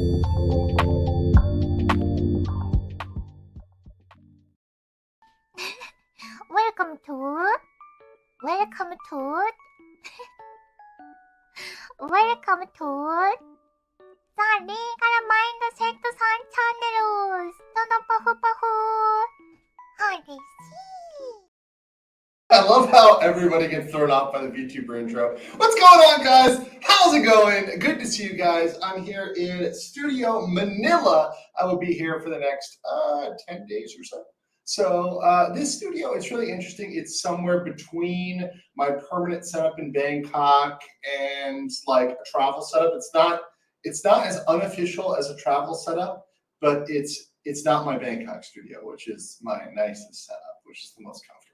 Welcome to สวัสดีการะไมน์เดอะเซ็กต์ซันชาแนลต้นปะฮูปะฮูฮายดิซี่ I love how everybody gets thrown off by the VTuber intro. What's going on, guys? How's it going? Good to see you guys. I'm here in Studio Manila. I will be here for the next 10 days or so. So this studio is really interesting. It's somewhere between my permanent setup in Bangkok and like a travel setup. It's not as unofficial as a travel setup, but it's not my Bangkok studio, which is my nicest setup, which is the most comfortable.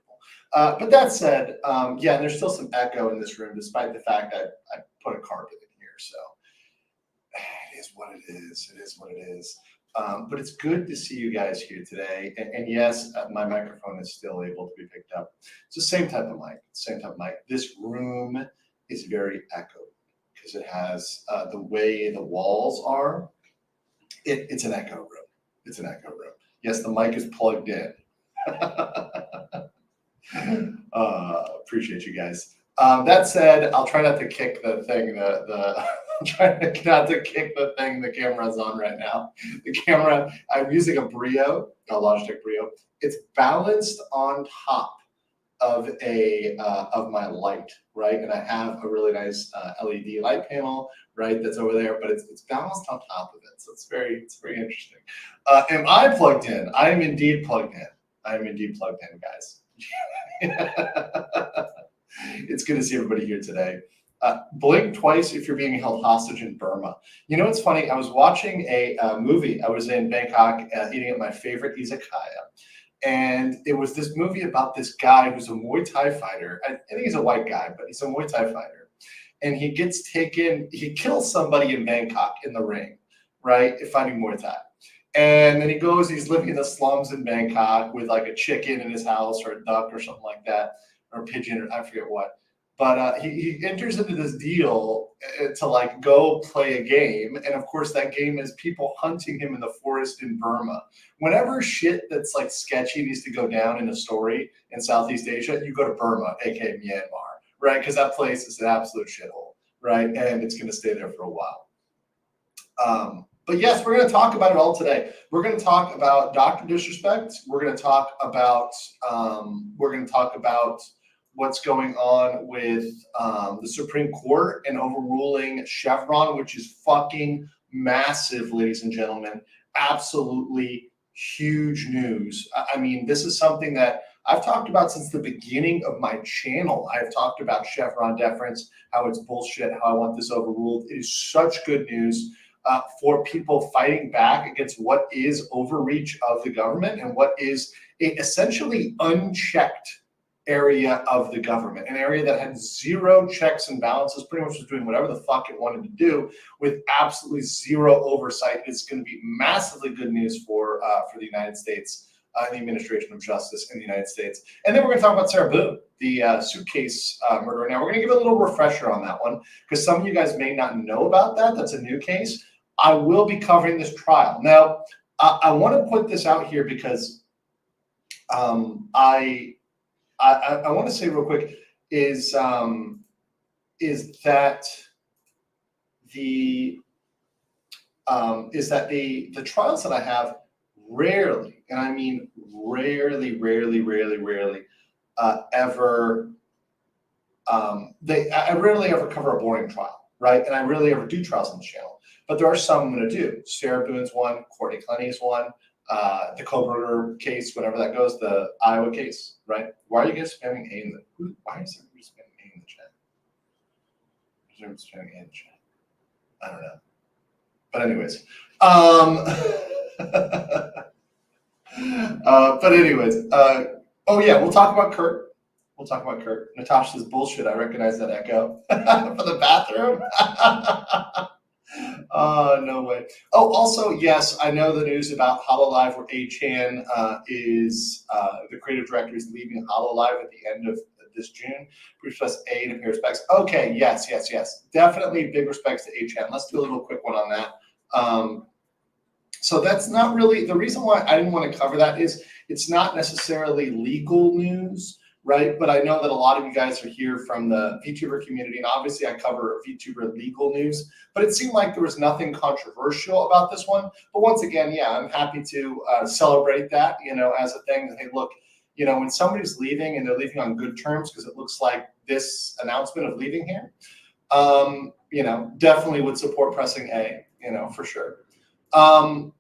But that said, yeah, there's still some echo in this room, despite the fact that I put a carpet in here. So it is what it is. It is what it is. But it's good to see you guys here today. And yes, my microphone is still able to be picked up. It's the same type of mic, This room is very echoed because it has the way the walls are. It's an echo room. It's an echo room. Yes, the mic is plugged in. Appreciate you guys. That said, I'll try not to kick the thing. I'm trying not to kick the thing the camera's on right now. The camera, I'm using a Brio, a Logitech Brio. It's balanced on top of of my light, right? And I have a really nice LED light panel, right? That's over there, but it's balanced on top of it. So it's very interesting. Am I plugged in? I am indeed plugged in. I am indeed plugged in, guys. It's good to see everybody here today. Blink twice if you're being held hostage in Burma. You know, it's funny. I was watching a movie. I was in Bangkok eating at my favorite izakaya. And it was this movie about this guy who's a Muay Thai fighter. I think he's a white guy, but he's a Muay Thai fighter. And he gets taken, he kills somebody in Bangkok in the ring, right? Fighting Muay Thai. And then he goes, he's living in the slums in Bangkok with like a chicken in his house or a duck or something like that, or a pigeon, or I forget what. But he enters into this deal to like go play a game. And of course, that game is people hunting him in the forest in Burma. Whenever shit that's like sketchy needs to go down in a story in Southeast Asia, you go to Burma, aka Myanmar, right? Because that place is an absolute shithole, right? And it's going to stay there for a while. But yes, we're going to talk about it all today. We're going to talk about Dr. DisRespect. We're going to talk about what's going on with the Supreme Court and overruling Chevron, which is fucking massive, ladies and gentlemen. Absolutely huge news. I mean, this is something that I've talked about since the beginning of my channel. I've talked about Chevron deference, how it's bullshit, how I want this overruled. It is such good news for people fighting back against what is overreach of the government and what is essentially unchecked area of the government, an area that had zero checks and balances, pretty much was doing whatever the fuck it wanted to do with absolutely zero oversight. It's going to be massively good news for the United States and the administration of justice in the United States. And then we're going to talk about Sarah Boone, the suitcase murderer. Now we're going to give a little refresher on that one because some of you guys may not know about that. That's a new case. I will be covering this trial. Now, I want to put this out here because I want to say real quick is that the trials that I have rarely, and I mean rarely, ever I rarely ever cover a boring trial, right? And I rarely ever do trials on the channel. But there are some I'm going to do. Sarah Boone's one, Courtney Clenny's one, the Kohberger case, whatever that goes, the Iowa case, right? Why are you guys spamming A in the? Why is everybody spamming A in the chat? Why is everybody spamming A in the chat? I don't know. But anyways, oh yeah, we'll talk about Kurt. We'll talk about Kurt. Natasha says bullshit. I recognize that echo for the bathroom. No way. Oh, also, yes, I know the news about HoloLive where A-Chan is the creative director is leaving HoloLive at the end of this June. Bruce plus A to pay respects. Okay, yes. Definitely big respects to A-Chan. Let's do a little quick one on that. So that's not really the reason why I didn't want to cover that is it's not necessarily legal news, right? But I know that a lot of you guys are here from the VTuber community, and obviously I cover VTuber legal news, but it seemed like there was nothing controversial about this one. But once again, yeah, I'm happy to celebrate that, as a thing. Hey, look, when somebody's leaving and they're leaving on good terms, because it looks like this announcement of leaving here, definitely would support pressing A, for sure.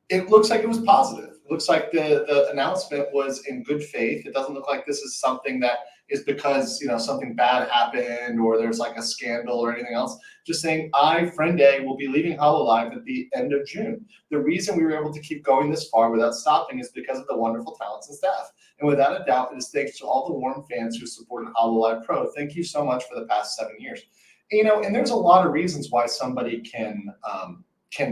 It looks like it was positive. It looks like the announcement was in good faith. It doesn't look like this is something that is because, something bad happened or there's like a scandal or anything else. Just saying, Friend A, will be leaving Hololive at the end of June. The reason we were able to keep going this far without stopping is because of the wonderful talents and staff. And without a doubt, it is thanks to all the warm fans who supported Hololive Pro. Thank you so much for the past 7 years. And there's a lot of reasons why somebody can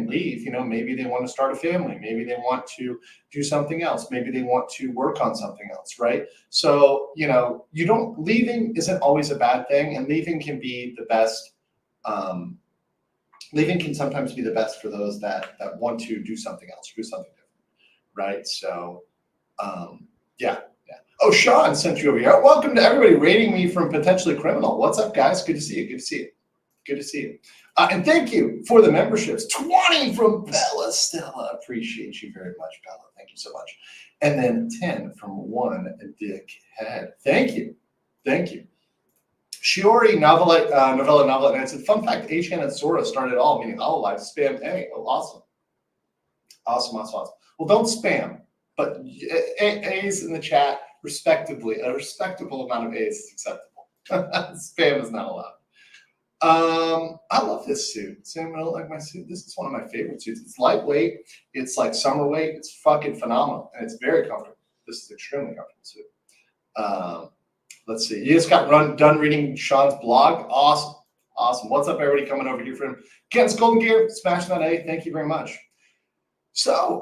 leave. Maybe they want to start a family, maybe they want to do something else, maybe they want to work on something else, right? So leaving isn't always a bad thing, and leaving can be the best. Leaving can sometimes be the best for those that want to do something else or do something different, right? So yeah. Oh, Sean sent you over here. Welcome to everybody rating me from potentially criminal. What's up, guys? Good to see you. Good to see you. And thank you for the memberships. 20 from Bella Stella. Appreciate you very much, Bella. Thank you so much. And then 10 from One Dickhead. Thank you. Shiori Novella and said, fun fact, H-Han and Sora started all, meaning Hololive, spam A. Oh, awesome. Awesome. Well, don't spam, but A's in the chat, respectively. A respectable amount of A's is acceptable. Spam is not allowed. I love this suit. Sam, I don't like my suit. This is one of my favorite suits. It's lightweight. It's like summer weight. It's fucking phenomenal, and it's very comfortable. This is extremely comfortable suit. Let's see. You just got done reading Sean's blog. Awesome. What's up, everybody coming over here from Ken's Golden Gear? Smash that A. Thank you very much. So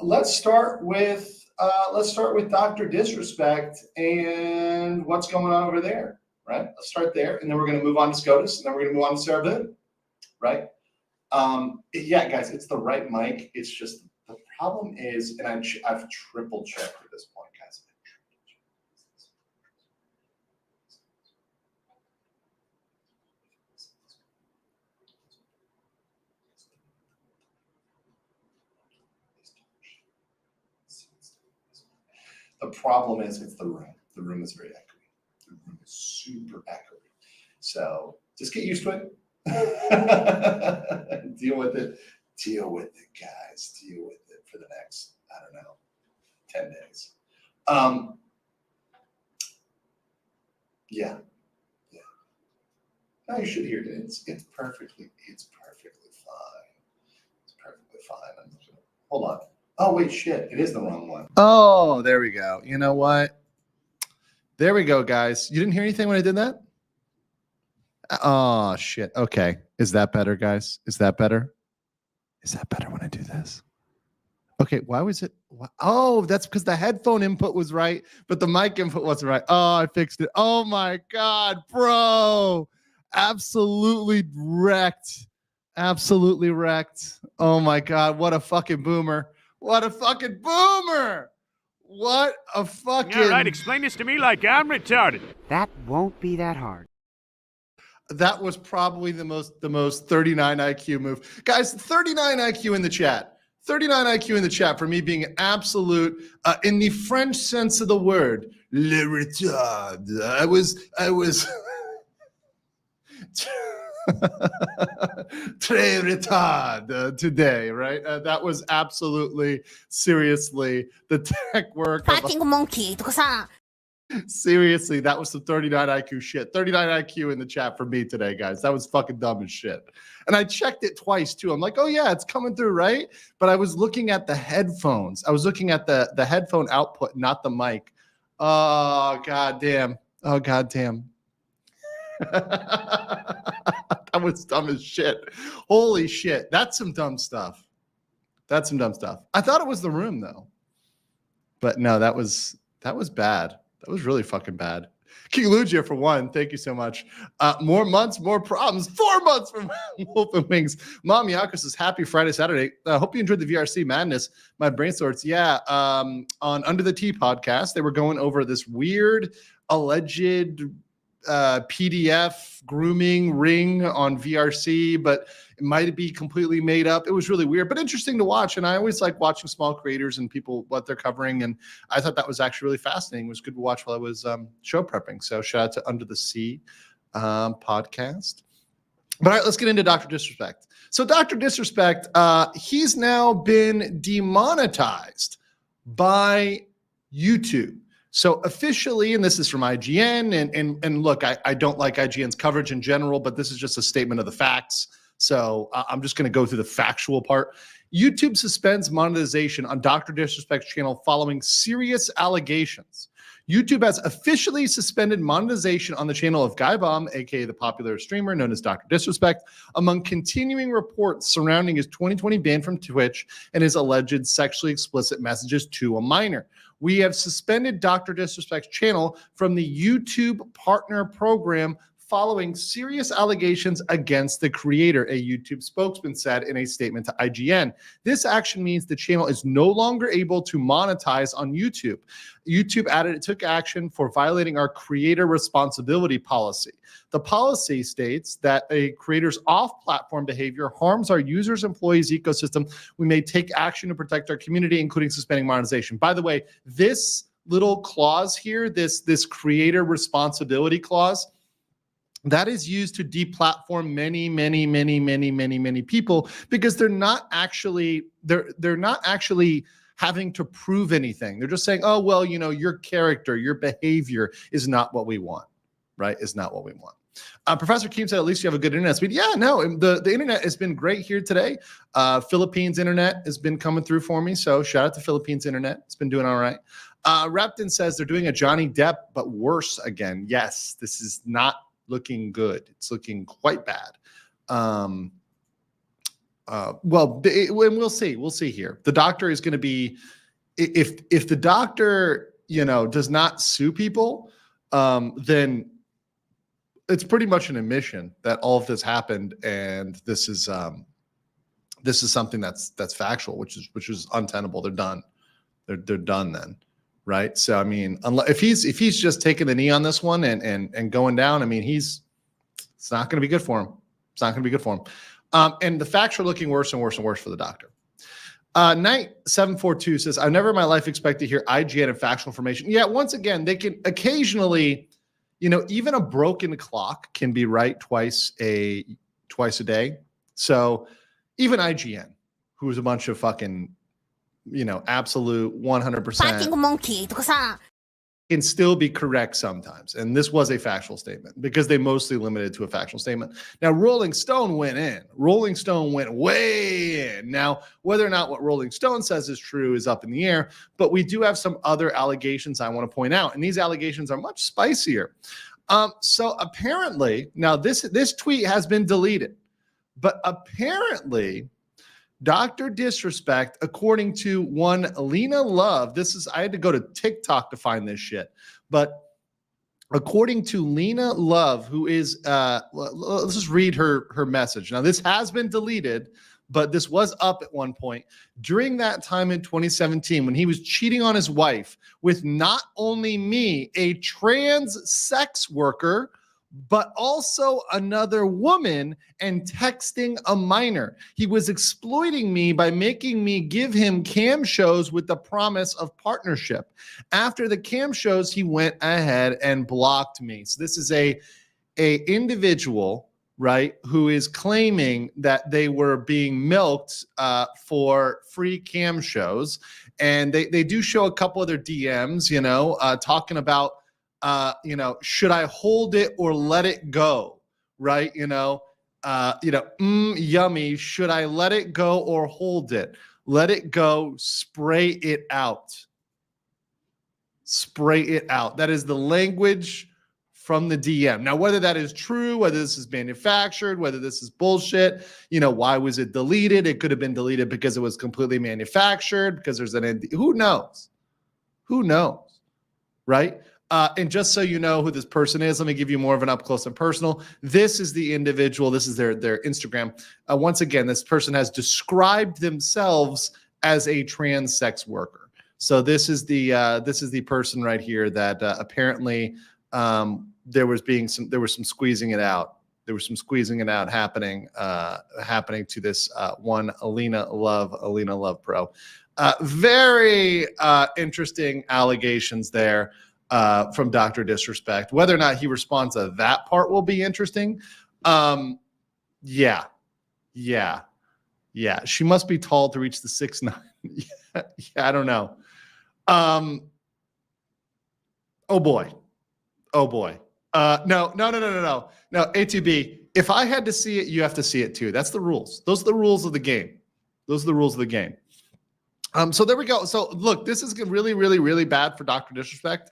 let's start with Dr. DisRespect and what's going on over there. Right, let's start there, and then we're going to move on to SCOTUS, and then we're going to move on to Sarah Boone, right? Yeah, guys, it's the right mic. It's just the problem is, and I've triple checked at this point, guys. The problem is it's the room. The room is very echoey. The room is super echoey. So just get used to it. Deal with it, guys. Deal with it for the next, 10 days. Yeah. No, you should hear it. It's perfectly fine. It's perfectly fine. Hold on. Oh, wait, shit. It is the wrong one. Oh, there we go. You know what? There we go, guys. You didn't hear anything when I did that? Oh, shit. Okay. Is that better, guys? Is that better? Is that better when I do this? Okay. Why was it? Oh, that's because the headphone input was right, but the mic input wasn't right. Oh, I fixed it. Oh, my God, bro. Absolutely wrecked. Absolutely wrecked. Oh, my God. What a fucking boomer. What a fucking boomer. What a fucking... All right, explain this to me like I'm retarded. That won't be that hard. That was probably the most 39 IQ move. Guys, 39 IQ in the chat. 39 IQ in the chat for me being absolute, in the French sense of the word, le retard. I was très retard today, right? That was absolutely, seriously, the tech work. Seriously, that was some 39 IQ shit. 39 IQ in the chat for me today, guys. That was fucking dumb as shit. And I checked it twice, too. I'm like, oh, yeah, it's coming through, right? But I was looking at the headphones. I was looking at the headphone output, not the mic. Oh, goddamn. Oh, goddamn. That was dumb as shit. Holy shit. That's some dumb stuff. I thought it was the room, though. But no, that was bad. That was really fucking bad. King Lugia for one. Thank you so much. More months, more problems. 4 months from Wolf and Wings. Mom Yakos says, happy Friday, Saturday. Hope you enjoyed the VRC madness. My brain sorts. Yeah. On Under the Tea podcast, they were going over this weird alleged PDF grooming ring on VRC, but it might be completely made up. It was really weird, but interesting to watch. And I always like watching small creators and people, what they're covering. And I thought that was actually really fascinating. It was good to watch while I was show prepping. So shout out to Under the Sea podcast. But all right, let's get into Dr. DisRespect. So Dr. DisRespect, he's now been demonetized by YouTube. So officially, and this is from IGN, and look, I don't like IGN's coverage in general, but this is just a statement of the facts. So I'm just going to go through the factual part. YouTube suspends monetization on Dr. DisRespect's channel following serious allegations. YouTube has officially suspended monetization on the channel of Guy Bomb, aka the popular streamer known as Dr. DisRespect, among continuing reports surrounding his 2020 ban from Twitch and his alleged sexually explicit messages to a minor. We have suspended Dr. DisRespect's channel from the YouTube Partner Program following serious allegations against the creator, a YouTube spokesman said in a statement to IGN. This action means the channel is no longer able to monetize on YouTube. YouTube added it took action for violating our creator responsibility policy. The policy states that a creator's off-platform behavior harms our users' employees' ecosystem. We may take action to protect our community, including suspending monetization. By the way, this little clause here, this creator responsibility clause, that is used to deplatform many people because they're not actually having to prove anything. They're just saying, oh, well, you know, your character, your behavior is not what we want, right? Is not what we want. Professor Keem said, at least you have a good internet speed. Yeah, no, the internet has been great here today. Philippines internet has been coming through for me. So shout out to Philippines internet. It's been doing all right. Repton says they're doing a Johnny Depp, but worse again. Yes, this is not looking good. It's looking quite bad. Well, we'll see. We'll see here. The doctor is going to be, if the doctor, you know, does not sue people, then it's pretty much an admission that all of this happened, and this is something that's factual, which is untenable. They're done. They're done then. Right. So, I mean, if he's just taking the knee on this one and going down, I mean, it's not going to be good for him. It's not going to be good for him. And the facts are looking worse and worse and worse for the doctor. Knight 742 says, I've never in my life expected to hear IGN and factual information. Yeah. Once again, they can occasionally, you know, even a broken clock can be right twice a day. So even IGN, who's a bunch of fucking, you know, absolute 100% can still be correct sometimes. And this was a factual statement because they mostly limited to a factual statement. Now, Rolling Stone went in. Rolling Stone went way in. Now, whether or not what Rolling Stone says is true is up in the air, but we do have some other allegations I want to point out. And these allegations are much spicier. So apparently, now this tweet has been deleted, but apparently Dr. DisRespect, according to one Lena Love, I had to go to TikTok to find this shit, but according to Lena Love, who is, let's just read her message. Now, this has been deleted, but this was up at one point. During that time in 2017, when he was cheating on his wife with not only me, a trans sex worker, but also another woman, and texting a minor. He was exploiting me by making me give him cam shows with the promise of partnership. After the cam shows, he went ahead and blocked me. So this is a individual, right, who is claiming that they were being milked for free cam shows. And they do show a couple of their DMs, you know, talking about, you know, should I hold it or let it go? Right. Yummy. Should I let it go or hold it? Let it go. Spray it out. Spray it out. That is the language from the DM. Now, whether that is true, whether this is manufactured, whether this is bullshit, you know, why was it deleted? It could have been deleted because it was completely manufactured, because there's who knows? Who knows? Right? And just so you know who this person is, let me give you more of an up close and personal. This is the individual. This is their Instagram. Once again, this person has described themselves as a trans sex worker. So this is the person right here that apparently there was some squeezing it out. There was some squeezing it out happening to this one Alina Love Pro. Very interesting allegations there from Dr. DisRespect. Whether or not he responds to that part will be interesting. Yeah. She must be tall to reach the 6'9". Yeah, I don't know. Oh boy. No. A2B. If I had to see it, you have to see it too. That's the rules. Those are the rules of the game. So there we go. So look, this is really, really, really bad for Dr. DisRespect.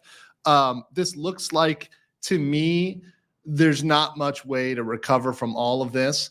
This looks like, to me, there's not much way to recover from all of this.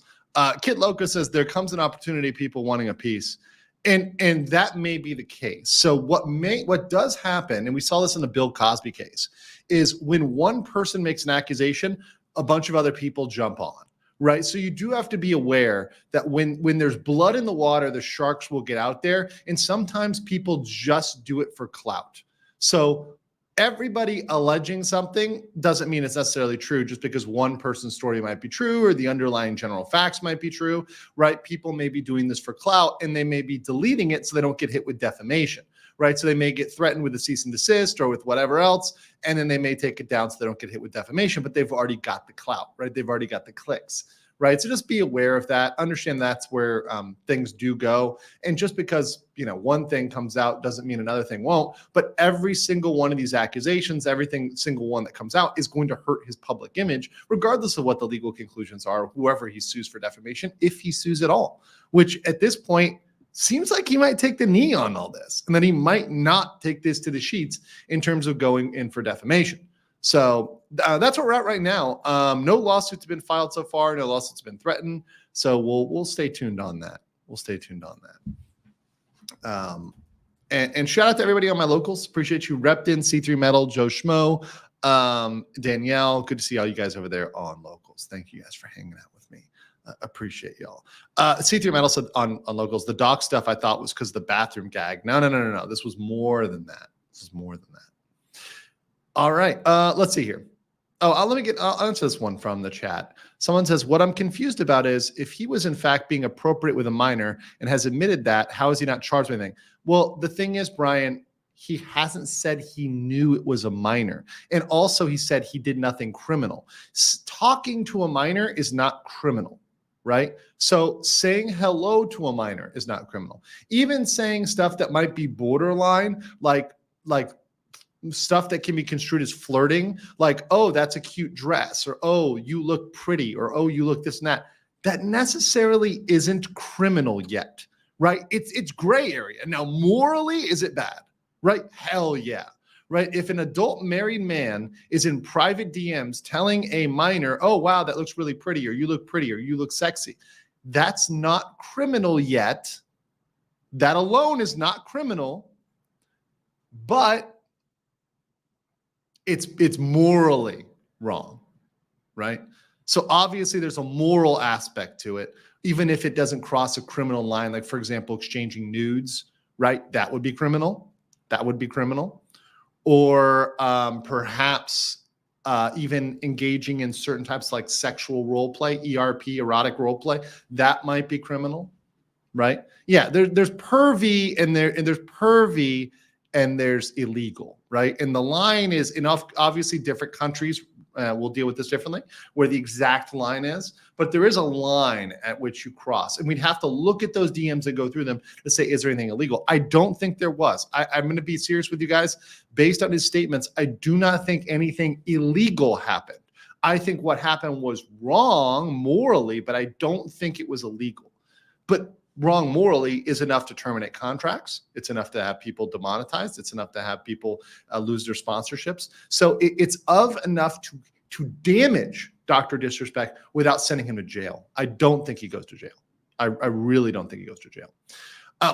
Kid Loco says there comes an opportunity, people wanting a piece. And that may be the case. So what does happen, and we saw this in the Bill Cosby case, is when one person makes an accusation, a bunch of other people jump on, right? So you do have to be aware that when there's blood in the water, the sharks will get out there, and sometimes people just do it for clout. So everybody alleging something doesn't mean it's necessarily true just because one person's story might be true or the underlying general facts might be true, right? People may be doing this for clout and they may be deleting it so they don't get hit with defamation, right? So they may get threatened with a cease and desist or with whatever else, and then they may take it down so they don't get hit with defamation, but they've already got the clout, right? They've already got the clicks, right? So just be aware of that. Understand that's where things do go. And just because, one thing comes out doesn't mean another thing won't, but every single one of these accusations, single one that comes out is going to hurt his public image, regardless of what the legal conclusions are, whoever he sues for defamation, if he sues at all, which at this point seems like he might take the knee on all this, and that he might not take this to the sheets in terms of going in for defamation. So that's where we're at right now. No lawsuits have been filed so far. No lawsuits have been threatened. So we'll stay tuned on that. And shout out to everybody on my locals. Appreciate you. Repton, C3 Metal, Joe Schmo, Danielle. Good to see all you guys over there on locals. Thank you guys for hanging out with me. Appreciate y'all. C3 Metal said on locals, the doc stuff I thought was because the bathroom gag. No. This was more than that. All right. Let's see here. I'll answer this one from the chat. Someone says, what I'm confused about is if he was in fact being appropriate with a minor and has admitted that, how is he not charged with anything? Well, the thing is, Brian, he hasn't said he knew it was a minor. And also he said he did nothing criminal. Talking to a minor is not criminal, right? So saying hello to a minor is not criminal. Even saying stuff that might be borderline, like stuff that can be construed as flirting, like, oh, that's a cute dress, or oh, you look pretty, or oh, you look this and that necessarily isn't criminal yet, right? It's gray area. Now, morally, is it bad, right? Hell yeah, right? If an adult married man is in private DMs telling a minor, oh, wow, that looks really pretty, or you look pretty, or you look sexy, that's not criminal yet. That alone is not criminal, but it's morally wrong, right? So obviously there's a moral aspect to it, even if it doesn't cross a criminal line. Like, for example, exchanging nudes, right? That would be criminal. Or perhaps even engaging in certain types like sexual role play, ERP, erotic role play, that might be criminal, right? Yeah, there's pervy and there's pervy and there's illegal, right? And the line is enough. Obviously, different countries will deal with this differently, where the exact line is, but there is a line at which you cross, and we'd have to look at those DMs and go through them to say, is there anything illegal? I don't think there was. I'm going to be serious with you guys. Based on his statements, I do not think anything illegal happened. I think what happened was wrong morally, but I don't think it was illegal. But wrong morally is enough to terminate contracts. It's enough to have people demonetized. It's enough to have people lose their sponsorships. So it's of enough to damage Dr. DisRespect without sending him to jail. I don't think he goes to jail. I really don't think he goes to jail.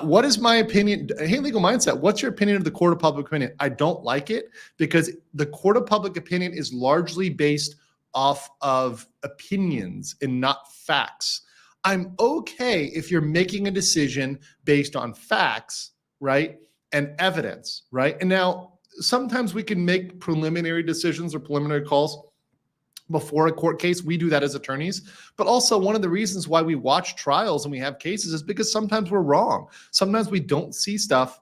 What is my opinion? Hey, Legal Mindset, what's your opinion of the court of public opinion? I don't like it because the court of public opinion is largely based off of opinions and not facts. I'm okay if you're making a decision based on facts, right? And evidence, right? And now sometimes we can make preliminary decisions or preliminary calls before a court case. We do that as attorneys. But also one of the reasons why we watch trials and we have cases is because sometimes we're wrong. Sometimes we don't see stuff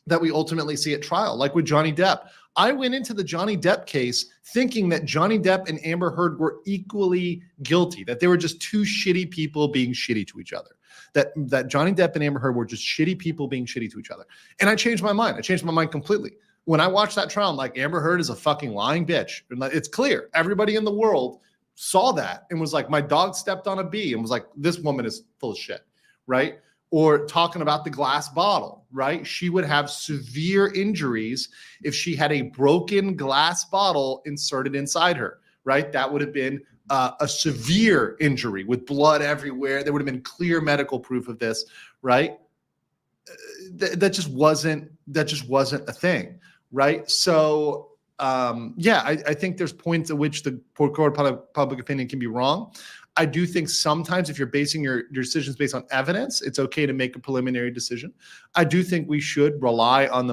that we ultimately see at trial, like with Johnny Depp. I went into the Johnny Depp case thinking that Johnny Depp and Amber Heard were equally guilty, that they were just two shitty people being shitty to each other. That Johnny Depp and Amber Heard were just shitty people being shitty to each other. And I changed my mind. I changed my mind completely. When I watched that trial, I'm like, Amber Heard is a fucking lying bitch. And it's clear. Everybody in the world saw that and was like, my dog stepped on a bee and was like, this woman is full of shit, right? Or talking about the glass bottle, right? She would have severe injuries if she had a broken glass bottle inserted inside her, right? That would have been a severe injury with blood everywhere. There would have been clear medical proof of this, right? That just wasn't a thing, right? So I think there's points at which the court of public opinion can be wrong. I do think sometimes if you're basing your decisions based on evidence, it's okay to make a preliminary decision. I do think we should rely on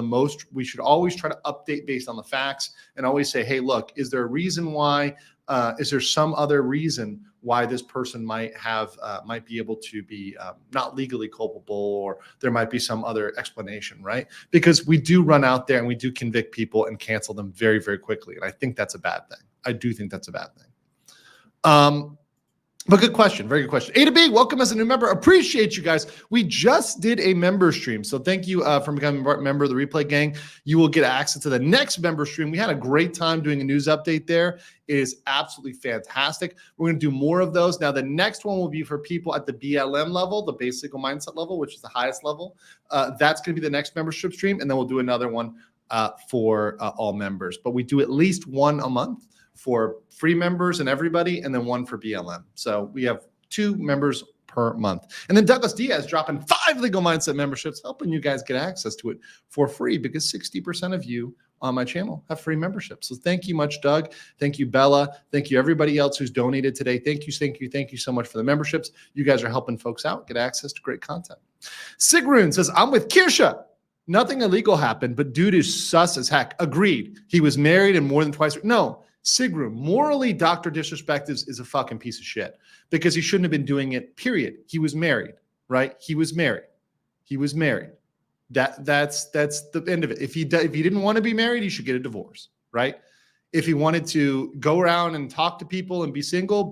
we should always try to update based on the facts and always say, hey, look, is there a reason why, is there some other reason why this person might be able to be not legally culpable, or there might be some other explanation, right? Because we do run out there and we do convict people and cancel them very, very quickly. And I think that's a bad thing. I do think that's a bad thing. But good question. Very good question. A to B, welcome as a new member. Appreciate you guys. We just did a member stream. So thank you for becoming a member of the Replay Gang. You will get access to the next member stream. We had a great time doing a news update there. It is absolutely fantastic. We're going to do more of those. Now, the next one will be for people at the BLM level, the basic mindset level, which is the highest level. That's going to be the next membership stream. And then we'll do another one for all members. But we do at least one a month for free members and everybody, and then one for BLM. So we have 2 members per month. And then Douglas Diaz dropping 5 Legal Mindset memberships, helping you guys get access to it for free because 60% of you on my channel have free memberships. So thank you much, Doug. Thank you, Bella. Thank you, everybody else who's donated today. Thank you so much for the memberships. You guys are helping folks out, get access to great content. Sigrun says, I'm with Kirsha. Nothing illegal happened, but dude is sus as heck. Agreed. He was married and more than twice. No. Sigrun, morally, Dr. DisRespect is a fucking piece of shit because he shouldn't have been doing it, period. He was married, right? He was married. That's the end of it. If he didn't want to be married, he should get a divorce, right? If he wanted to go around and talk to people and be single,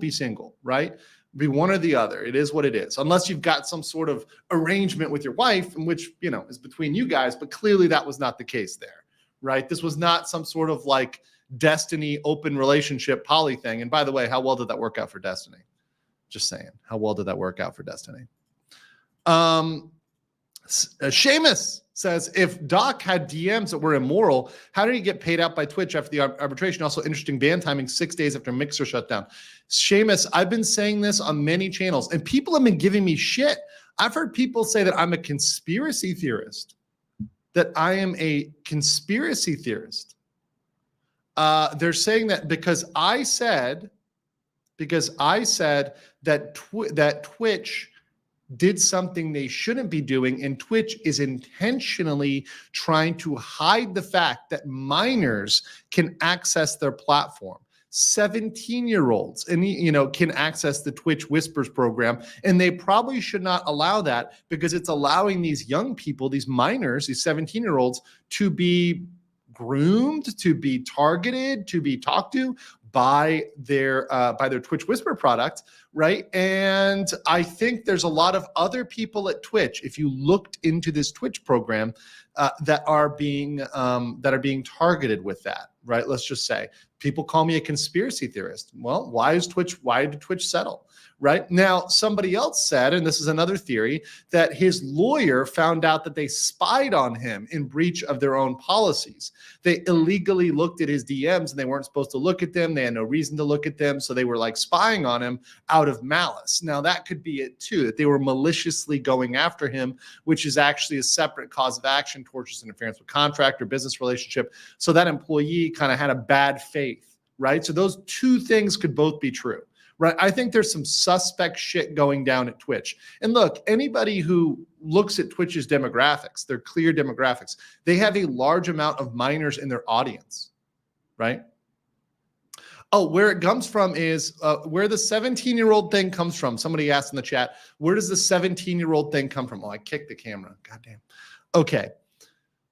right? Be one or the other. It is what it is. Unless you've got some sort of arrangement with your wife, in which, is between you guys, but clearly that was not the case there, right? This was not some sort of like Destiny open relationship poly thing. And by the way, how well did that work out for Destiny? Just saying, how well did that work out for Destiny? Seamus says, if Doc had DMs that were immoral, how did he get paid out by Twitch after the arbitration? Also interesting ban timing, 6 days after Mixer shut down. Seamus, I've been saying this on many channels and people have been giving me shit. I've heard people say that I'm a conspiracy theorist, that I am a conspiracy theorist. They're saying that because I said that Twitch did something they shouldn't be doing, and Twitch is intentionally trying to hide the fact that minors can access their platform. 17-year-olds and can access the Twitch Whispers program, and they probably should not allow that because it's allowing these young people, these minors, these 17-year-olds to be groomed, to be targeted, to be talked to by their Twitch Whisper product, right? And I think there's a lot of other people at Twitch, if you looked into this Twitch program, that are being targeted with that, right? Let's just say People call me a conspiracy theorist. Well, why did Twitch settle? Right now, somebody else said, and this is another theory, that his lawyer found out that they spied on him in breach of their own policies. They illegally looked at his DMs and they weren't supposed to look at them. They had no reason to look at them. So they were like spying on him out of malice. Now that could be it too, that they were maliciously going after him, which is actually a separate cause of action, tortious interference with contract or business relationship. So that employee kind of had a bad faith, right? So those two things could both be true. Right. I think there's some suspect shit going down at Twitch. And look, anybody who looks at Twitch's demographics, their clear demographics, they have a large amount of minors in their audience, right? Oh, where it comes from is where the 17-year-old thing comes from. Somebody asked in the chat, where does the 17-year-old thing come from? Oh, I kicked the camera. Goddamn. Okay.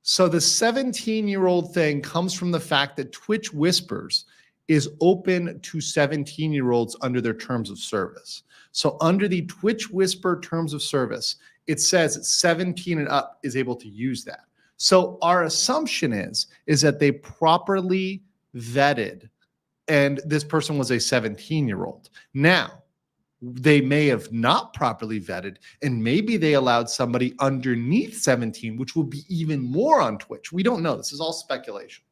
So the 17-year-old thing comes from the fact that Twitch Whispers is open to 17-year-olds under their terms of service. So under the Twitch Whisper terms of service, it says that 17 and up is able to use that. So our assumption is that they properly vetted, and this person was a 17-year-old. Now, they may have not properly vetted, and maybe they allowed somebody underneath 17, which will be even more on Twitch. We don't know. This is all speculation.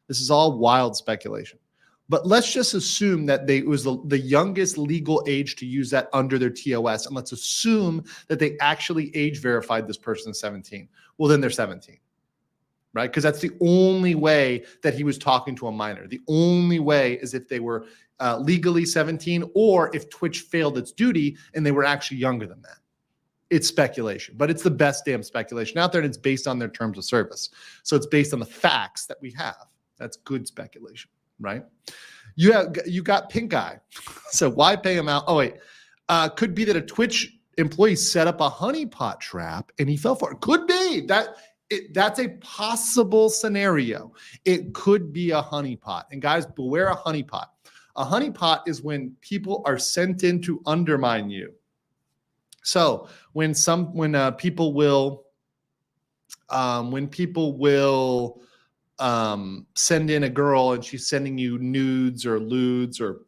This is all wild speculation. But let's just assume that it was the youngest legal age to use that under their TOS. And let's assume that they actually age verified this person as 17. Well, then they're 17, right? Because that's the only way that he was talking to a minor. The only way is if they were legally 17 or if Twitch failed its duty and they were actually younger than that. It's speculation, but it's the best damn speculation out there, and it's based on their terms of service. So it's based on the facts that we have. That's good speculation. Right? You got pink eye. So why pay him out? Oh, wait. Could be that a Twitch employee set up a honeypot trap and he fell for it. Could be. That's a possible scenario. It could be a honeypot. And guys, beware a honeypot. A honeypot is when people are sent in to undermine you. So when people will send in a girl and she's sending you nudes or lewds or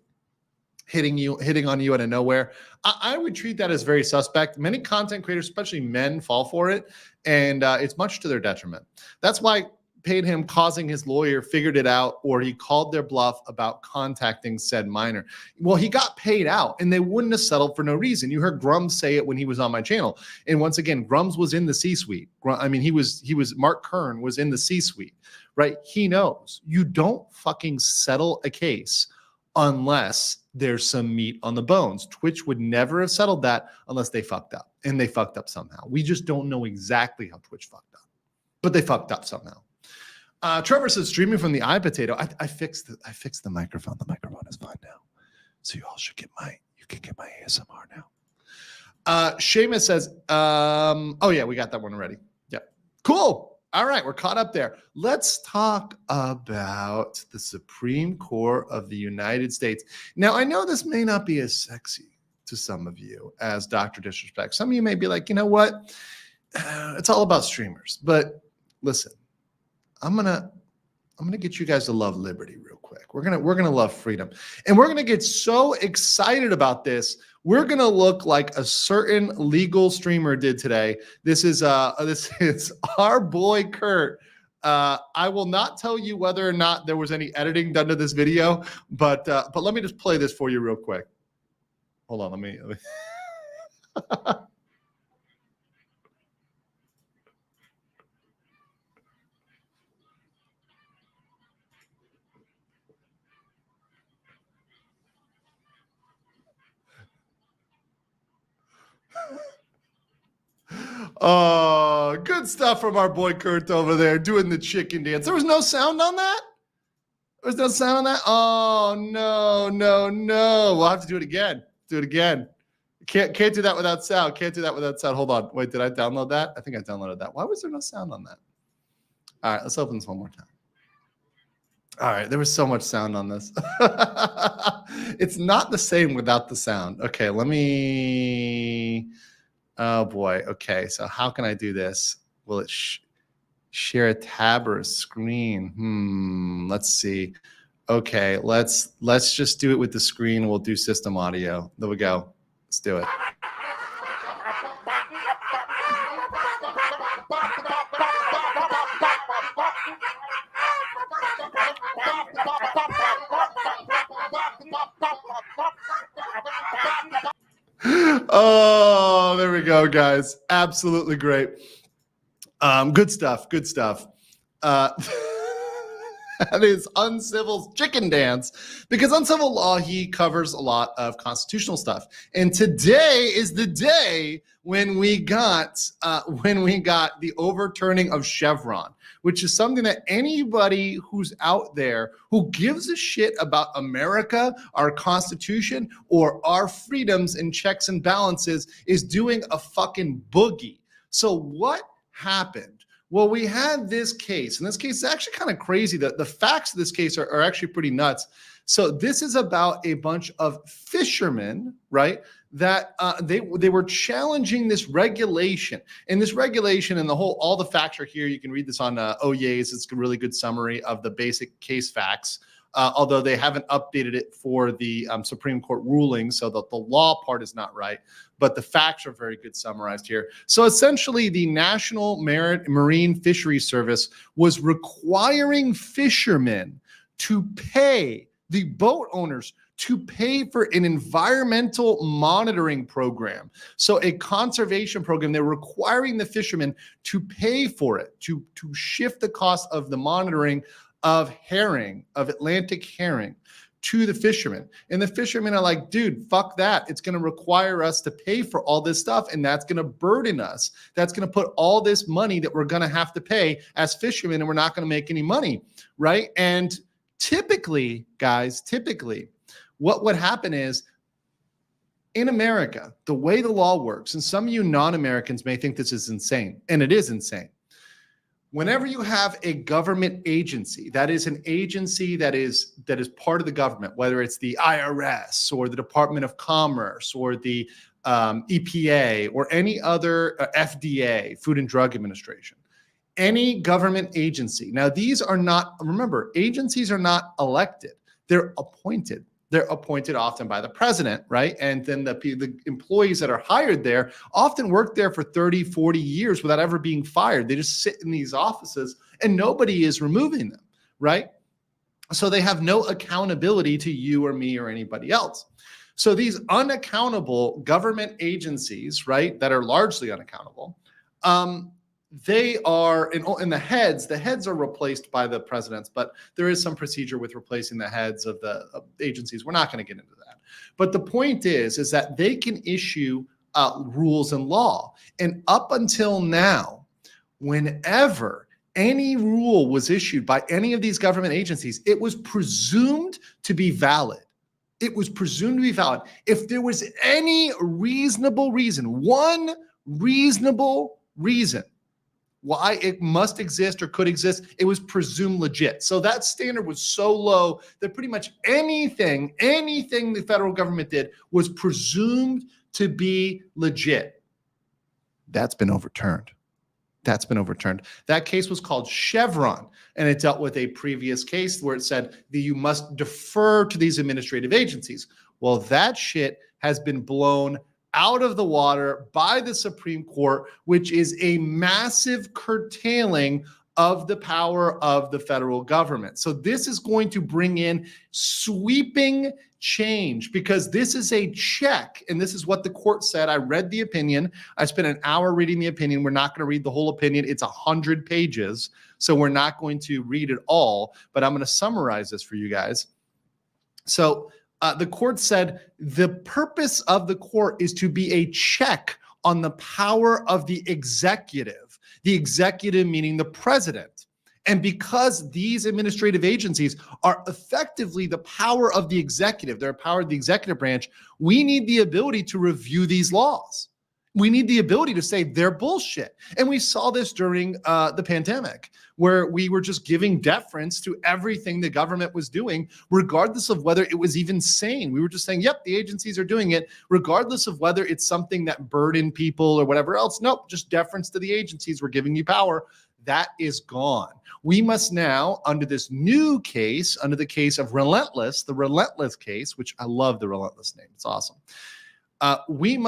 hitting on you out of nowhere, I would treat that as very suspect. Many content creators, especially men, fall for it, and it's much to their detriment. That's why paid him, causing his lawyer figured it out, or he called their bluff about contacting said minor. Well, he got paid out, and they wouldn't have settled for no reason. You heard Grums say it when he was on my channel, and once again, Grums was in the C-suite. I mean, he was Mark Kern was in the C-suite, right? He knows you don't fucking settle a case unless there's some meat on the bones. Twitch would never have settled that unless they fucked up, and they fucked up somehow. We just don't know exactly how Twitch fucked up, but they fucked up somehow. Trevor says, streaming from the iPotato. I fixed the microphone. The microphone is fine now. So you all should you can get my ASMR now. Seamus says, oh yeah, we got that one already. Yeah. Cool. All right, we're caught up there. Let's talk about the Supreme Court of the United States. Now, I know this may not be as sexy to some of you as Dr. DisRespect. Some of you may be like, you know what? It's all about streamers. But listen, I'm gonna get you guys to love liberty real quick. We're gonna love freedom, and we're gonna get so excited about this. We're gonna look like a certain legal streamer did today. This is our boy Kurt. I will not tell you whether or not there was any editing done to this video, but let me just play this for you real quick. Hold on, let me Oh, good stuff from our boy Kurt over there doing the chicken dance. There was no sound on that? There was no sound on that? Oh, no. We'll have to do it again. Do it again. Can't do that without sound. Can't do that without sound. Hold on. Wait, did I download that? I think I downloaded that. Why was there no sound on that? All right, let's open this one more time. All right, there was so much sound on this. It's not the same without the sound. Okay, let me... Oh boy. Okay. So how can I do this? Will it share a tab or a screen? Let's see. Okay, let's just do it with the screen. We'll do system audio. There we go. Let's do it. Oh, there we go, guys. Absolutely great. Good stuff. Good stuff. That is Uncivil's chicken dance, because Uncivil Law, he covers a lot of constitutional stuff. And today is the day when we got the overturning of Chevron, which is something that anybody who's out there who gives a shit about America, our Constitution, or our freedoms and checks and balances is doing a fucking boogie. So what happened? Well, we had this case, and this case is actually kind of crazy. The facts of this case are actually pretty nuts. So this is about a bunch of fishermen, right, that they were challenging this regulation. And this regulation and all the facts are here. You can read this on OYA's. It's a really good summary of the basic case facts, although they haven't updated it for the Supreme Court ruling, so that the law part is not right. But the facts are very good summarized here. So essentially, the National Marine Fisheries Service was requiring fishermen to pay the boat owners to pay for an environmental monitoring program. So a conservation program, they're requiring the fishermen to pay for it, to shift the cost of the monitoring of herring, of Atlantic herring, to the fishermen. And the fishermen are like, dude, fuck that. It's going to require us to pay for all this stuff, and that's going to burden us. That's going to put all this money that we're going to have to pay as fishermen, and we're not going to make any money, right? And typically, guys, what would happen is, in America, the way the law works, and some of you non-Americans may think this is insane, and it is insane. Whenever you have a government agency, that is an agency that is part of the government, whether it's the IRS or the Department of Commerce or the EPA or any other FDA, Food and Drug Administration, any government agency. Now, these are not, remember, agencies are not elected. They're appointed. They're appointed often by the president, right? And then the employees that are hired there often work there for 30, 40 years without ever being fired. They just sit in these offices and nobody is removing them, right? So they have no accountability to you or me or anybody else. So these unaccountable government agencies, right, that are largely unaccountable, they are in the heads are replaced by the presidents, but there is some procedure with replacing the heads of the agencies. We're not going to get into that. But the point is that they can issue rules and law. And up until now, whenever any rule was issued by any of these government agencies, it was presumed to be valid. It was presumed to be valid. If there was any reasonable reason, one reasonable reason why it must exist or could exist, it was presumed legit. So that standard was so low that pretty much anything the federal government did was presumed to be legit. That's been overturned. That case was called Chevron, and it dealt with a previous case where it said that you must defer to these administrative agencies. Well, that shit has been blown out of the water by the Supreme Court, which is a massive curtailing of the power of the federal government. So this is going to bring in sweeping change, because this is a check, and this is what the court said. I read the opinion. I spent an hour reading the opinion. We're not going to read the whole opinion. It's 100 pages, so we're not going to read it all, but I'm going to summarize this for you guys. So the court said the purpose of the court is to be a check on the power of the executive meaning the president. And because these administrative agencies are effectively the power of the executive, they're a power of the executive branch, we need the ability to review these laws. We need the ability to say they're bullshit. And we saw this during the pandemic, where we were just giving deference to everything the government was doing, regardless of whether it was even sane. We were just saying, yep, the agencies are doing it, regardless of whether it's something that burdened people or whatever else. Nope, just deference to the agencies. We're giving you power. That is gone. We must now, under this new case, under the case of Relentless, the Relentless case, which I love the Relentless name. It's awesome. We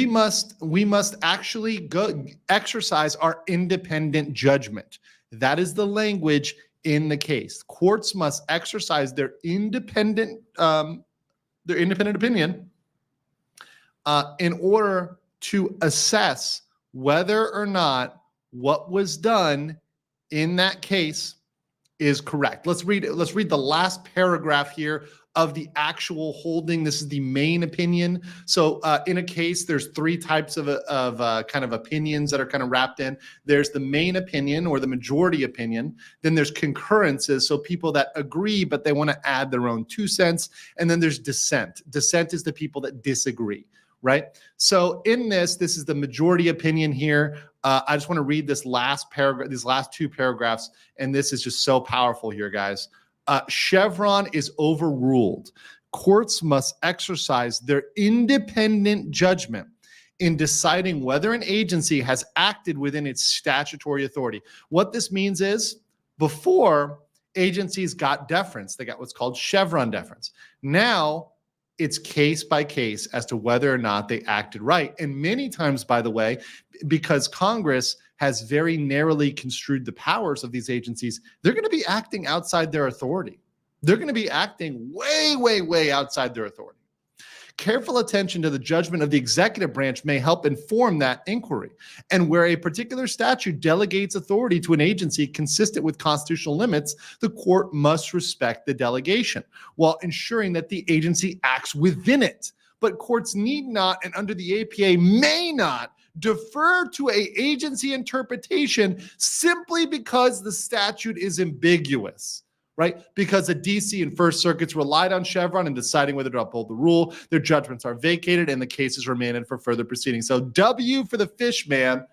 must actually go exercise our independent judgment. That is the language in the case. Courts must exercise their independent opinion in order to assess whether or not what was done in that case is correct. Let's read the last paragraph here of the actual holding. This is the main opinion. So in a case, there's three types of kind of opinions that are kind of wrapped in. There's the main opinion or the majority opinion. Then there's concurrences, so people that agree, but they want to add their own 2 cents. And then there's dissent. Dissent is the people that disagree, right? So in this is the majority opinion here. I just want to read this last paragraph, these last 2 paragraphs, and this is just so powerful here, guys. Chevron is overruled. Courts must exercise their independent judgment in deciding whether an agency has acted within its statutory authority. What this means is, before, agencies got deference. They got what's called Chevron deference. Now, it's case by case as to whether or not they acted right. And many times, by the way, because Congress has very narrowly construed the powers of these agencies, they're going to be acting outside their authority. They're going to be acting way, way, way outside their authority. Careful attention to the judgment of the executive branch may help inform that inquiry. And where a particular statute delegates authority to an agency consistent with constitutional limits, the court must respect the delegation while ensuring that the agency acts within it. But courts need not, and under the APA may not, defer to an agency interpretation simply because the statute is ambiguous. Right? Because the DC and First Circuits relied on Chevron in deciding whether to uphold the rule. Their judgments are vacated and the case is remanded for further proceedings. So W for the fisherman.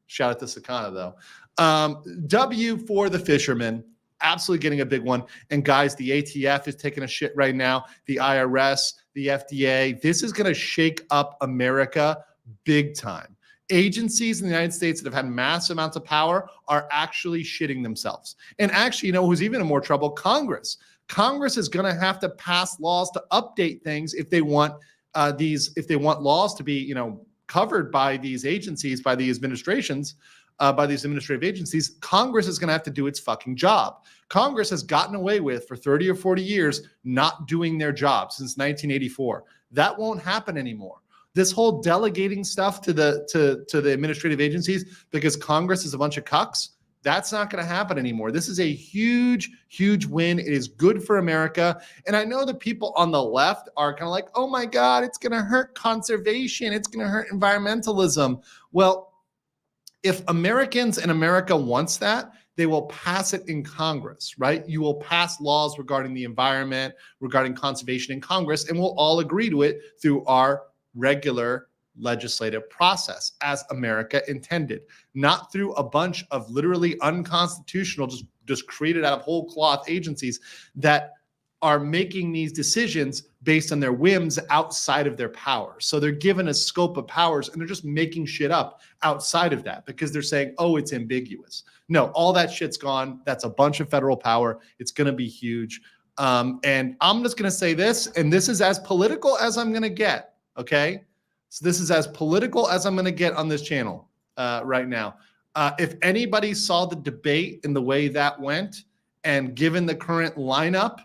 Shout out to Sakana though. W for the fisherman. Absolutely getting a big one. And guys, the ATF is taking a shit right now. The IRS, the FDA. This is going to shake up America big time. Agencies in the United States that have had massive amounts of power are actually shitting themselves. And actually, you know who's even in more trouble? Congress. Congress is going to have to pass laws to update things if they want laws to be, covered by these agencies, by these administrations, by these administrative agencies. Congress is going to have to do its fucking job. Congress has gotten away with, for 30 or 40 years, not doing their job since 1984. That won't happen anymore. This whole delegating stuff to the administrative agencies because Congress is a bunch of cucks, that's not going to happen anymore. This is a huge, huge win. It is good for America. And I know the people on the left are kind of like, oh my God, it's going to hurt conservation. It's going to hurt environmentalism. Well, if Americans and America wants that, they will pass it in Congress, right? You will pass laws regarding the environment, regarding conservation in Congress, and we'll all agree to it through our regular legislative process as America intended, not through a bunch of literally unconstitutional, just created out of whole cloth agencies that are making these decisions based on their whims outside of their powers. So they're given a scope of powers and they're just making shit up outside of that because they're saying, oh, it's ambiguous. No, all that shit's gone. That's a bunch of federal power. It's going to be huge. And I'm just going to say this, and this is as political as I'm going to get. Okay, so this is as political as I'm going to get on this channel right now. If anybody saw the debate and the way that went, and given the current lineup,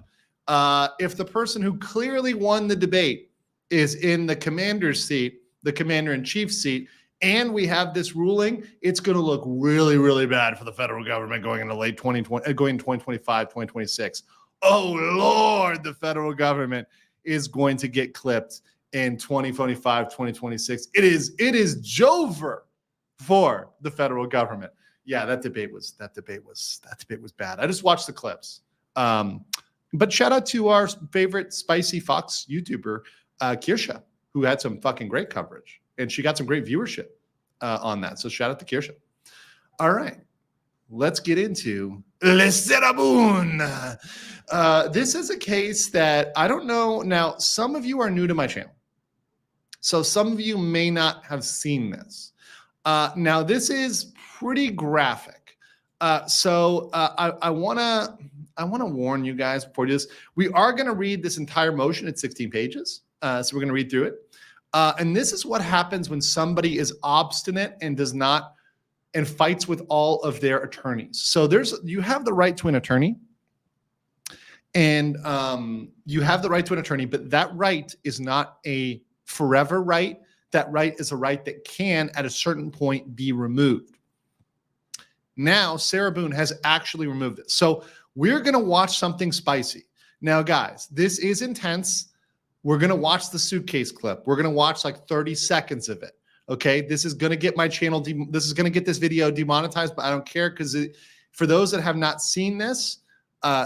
if the person who clearly won the debate is in the commander's seat, the commander-in-chief seat, and we have this ruling, it's going to look really, really bad for the federal government going into late 2020, going 2025, 2026. Oh, Lord, the federal government is going to get clipped in 2025, 2026. It is Jover for the federal government. Yeah, that debate was bad. I just watched the clips. But shout out to our favorite spicy fox YouTuber, Kirsha, who had some fucking great coverage, and she got some great viewership on that. So shout out to Kirsha. All right, let's get into Boone. This is a case that I don't know. Now, some of you are new to my channel, so some of you may not have seen this. Now, this is pretty graphic. So I want to warn you guys before this. We are going to read this entire motion. It's 16 pages. So we're going to read through it. And this is what happens when somebody is obstinate and does not and fights with all of their attorneys. So you have the right to an attorney, and you have the right to an attorney, but that right is not a forever right. That right is a right that can, at a certain point, be removed. Now, Sarah Boone has actually removed it. So we're going to watch something spicy. Now, guys, this is intense. We're going to watch the suitcase clip. We're going to watch like 30 seconds of it. Okay, this is going to get my channel. This is going to get this video demonetized, but I don't care because for those that have not seen this,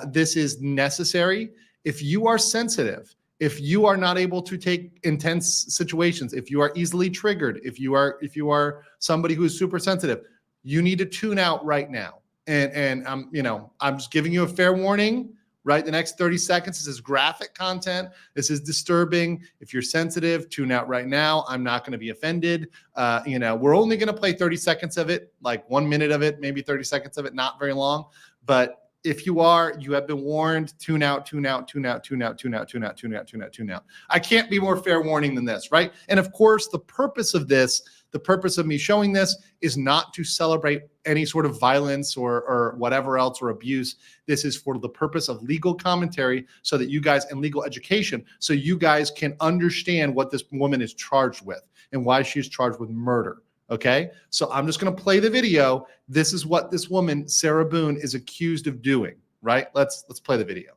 this is necessary. If you are sensitive, if you are not able to take intense situations, if you are easily triggered, if you are somebody who is super sensitive, you need to tune out right now. And I'm just giving you a fair warning. Right, the next 30 seconds, this is graphic content. This is disturbing. If you're sensitive, tune out right now. I'm not going to be offended. We're only going to play 30 seconds of it, like 1 minute of it, maybe 30 seconds of it, not very long. But if you have been warned, tune out, tune out, tune out, tune out, tune out, tune out, tune out, tune out, tune out. I can't be more fair warning than this, right? And of course, the purpose of me showing this is not to celebrate any sort of violence or whatever else or abuse. This is for the purpose of legal commentary so that you guys, and legal education, so you guys can understand what this woman is charged with and why she's charged with murder. Okay, so I'm just going to play the video. This is what this woman, Sarah Boone, is accused of doing. Right? Let's play the video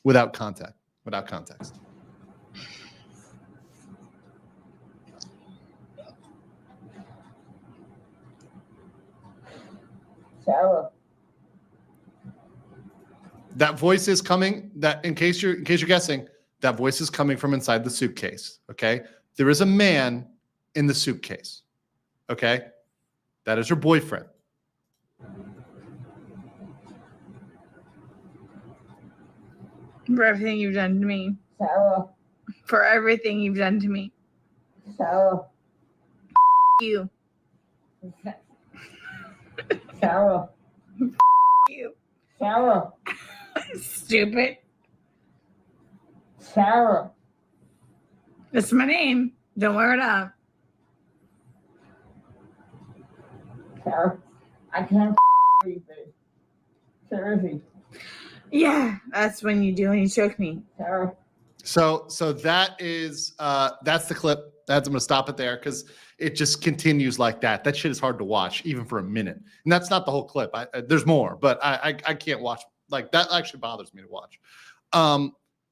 without context. Sarah. That voice is coming. That in case you're guessing, that voice is coming from inside the suitcase. Okay, there is a man in the suitcase. Okay, that is her boyfriend. For everything you've done to me. Sarah. For everything you've done to me. Sarah. You. Sarah. You. Sarah. Stupid. Sarah. That's my name. Don't wear it up. Sarah. I can't breathe. Seriously. Yeah, that's when you do when you choke me. Sarah. So that is that's the clip. I'm gonna stop it there because it just continues like that. That shit is hard to watch even for a minute, and that's not the whole clip. There's more, but I can't watch like that. Actually bothers me to watch.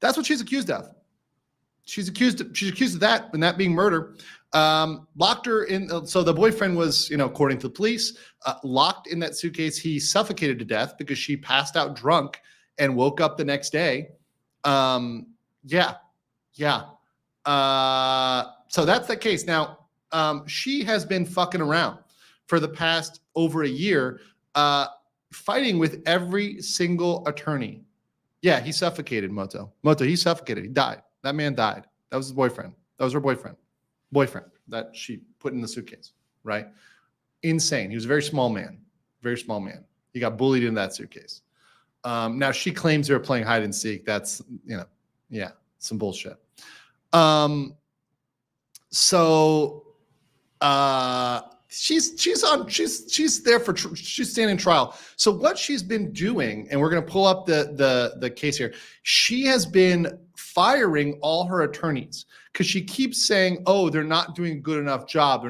That's what she's accused of. She's accused of that, and that being murder. Locked her in. So the boyfriend was, according to the police, locked in that suitcase. He suffocated to death because she passed out drunk and woke up the next day. Yeah. So that's the case. Now, she has been fucking around for the past over a year, fighting with every single attorney. Yeah, he suffocated, Moto. He suffocated. He died. That man died. That was his boyfriend. That was her boyfriend that she put in the suitcase, right? Insane. He was a very small man. He got bullied in that suitcase. Now she claims they were playing hide and seek. That's, some bullshit. She's there for, she's standing trial. So what she's been doing, and we're going to pull up the case here. She has been firing all her attorneys because she keeps saying, oh, they're not doing a good enough job.